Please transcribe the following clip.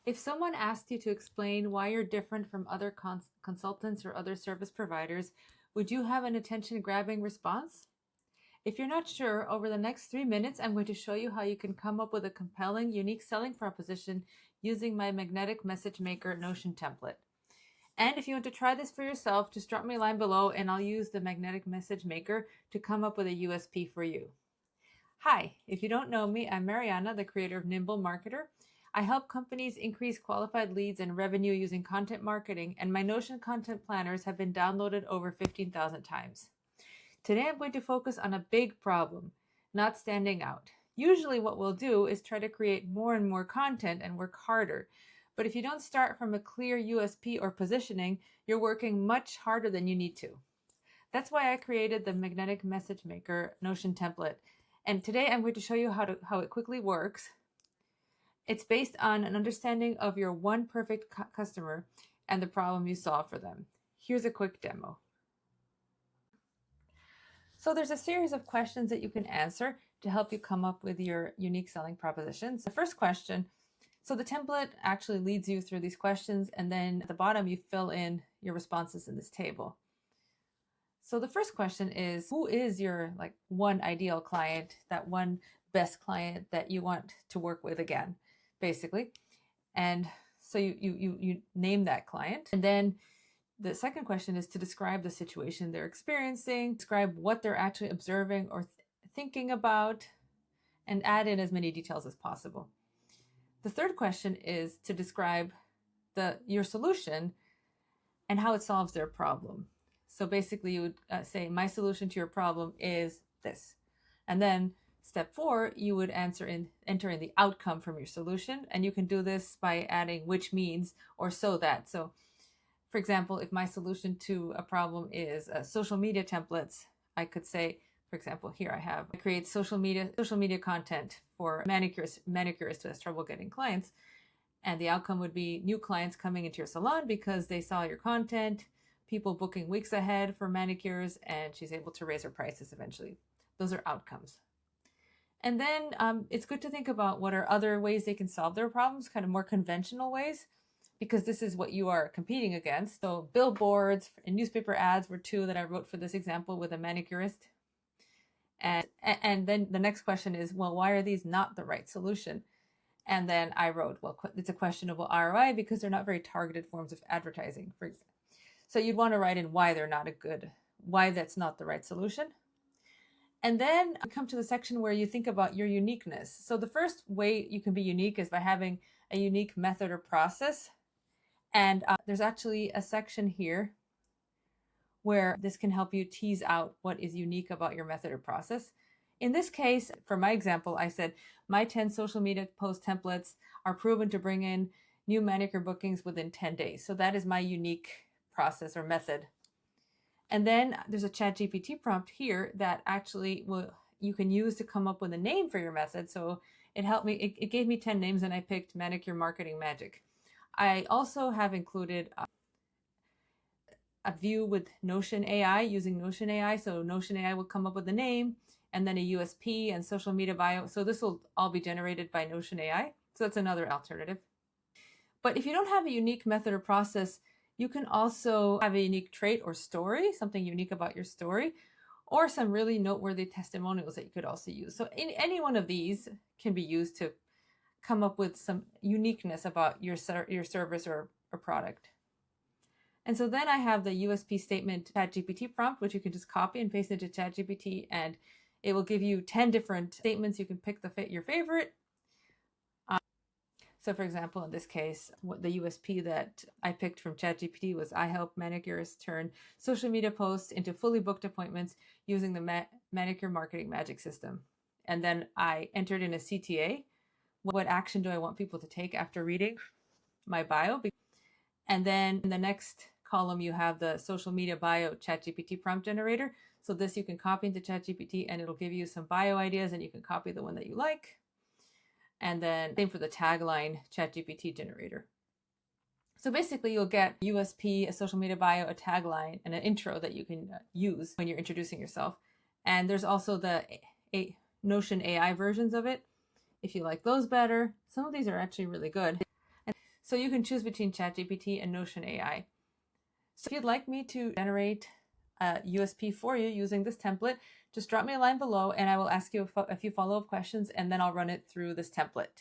If someone asked you to explain why you're different from other consultants or other service providers, would you have an attention-grabbing response? If you're not sure, over the next 3 minutes, I'm going to show you how you can come up with a compelling, unique selling proposition using my Magnetic Message Maker Notion template. And if you want to try this for yourself, just drop me a line below and I'll use the Magnetic Message Maker to come up with a USP for you. Hi, if you don't know me, I'm Mariana, the creator of Nimble Marketer. I help companies increase qualified leads and revenue using content marketing, and my Notion content planners have been downloaded over 15,000 times. Today I'm going to focus on a big problem, not standing out. Usually what we'll do is try to create more and more content and work harder. But if you don't start from a clear USP or positioning, you're working much harder than you need to. That's why I created the Magnetic Message Maker Notion template. And today I'm going to show you how it quickly works. It's based on an understanding of your one perfect customer and the problem you solve for them. Here's a quick demo. So there's a series of questions that you can answer to help you come up with your unique selling propositions. The first question, so the template actually leads you through these questions, and then at the bottom you fill in your responses in this table. So the first question is, who is your one ideal client, that one best client that you want to work with again, basically? And so you name that client. And then the second question is to describe the situation they're experiencing, describe what they're actually observing or thinking about, and add in as many details as possible. The third question is to describe your solution and how it solves their problem. So basically you would say, my solution to your problem is this. And then step 4, you would enter in the outcome from your solution. And you can do this by adding which means or so that. So for example, if my solution to a problem is social media templates, I could say, for example, here I create social media content for manicurists who has trouble getting clients. And the outcome would be new clients coming into your salon because they saw your content, people booking weeks ahead for manicures, and she's able to raise her prices eventually. Those are outcomes. And then it's good to think about what are other ways they can solve their problems, kind of more conventional ways, because this is what you are competing against. So billboards and newspaper ads were 2 that I wrote for this example with a manicurist. And then the next question is, well, why are these not the right solution? And then I wrote, well, it's a questionable ROI because they're not very targeted forms of advertising. So you'd want to write in why that's not the right solution. And then you come to the section where you think about your uniqueness. So the first way you can be unique is by having a unique method or process. And there's actually a section here where this can help you tease out what is unique about your method or process. In this case, for my example, I said, my 10 social media post templates are proven to bring in new manicure bookings within 10 days. So that is my unique process or method. And then there's a ChatGPT prompt here that actually you can use to come up with a name for your method. So it helped me, it gave me 10 names and I picked Manicure Marketing Magic. I also have included a view with Notion AI, using Notion AI. So Notion AI will come up with a name and then a USP and social media bio. So this will all be generated by Notion AI. So that's another alternative. But if you don't have a unique method or process, you can also have a unique trait or story, something unique about your story, or some really noteworthy testimonials that you could also use. So any one of these can be used to come up with some uniqueness about your service or product. And so then I have the USP statement ChatGPT prompt, which you can just copy and paste into ChatGPT, and it will give you 10 different statements. You can pick your favorite. So for example, in this case, the USP that I picked from ChatGPT was, I help manicurists turn social media posts into fully booked appointments using the Manicure Marketing Magic system. And then I entered in a CTA. What action do I want people to take after reading my bio? And then in the next column, you have the social media bio ChatGPT prompt generator. So this you can copy into ChatGPT and it'll give you some bio ideas and you can copy the one that you like. And then same for the tagline ChatGPT generator. So basically you'll get USP, a social media bio, a tagline, and an intro that you can use when you're introducing yourself. And there's also the Notion AI versions of it, if you like those better. Some of these are actually really good. So you can choose between ChatGPT and Notion AI. So if you'd like me to generate a USP for you using this template, just drop me a line below and I will ask you a few follow-up questions and then I'll run it through this template.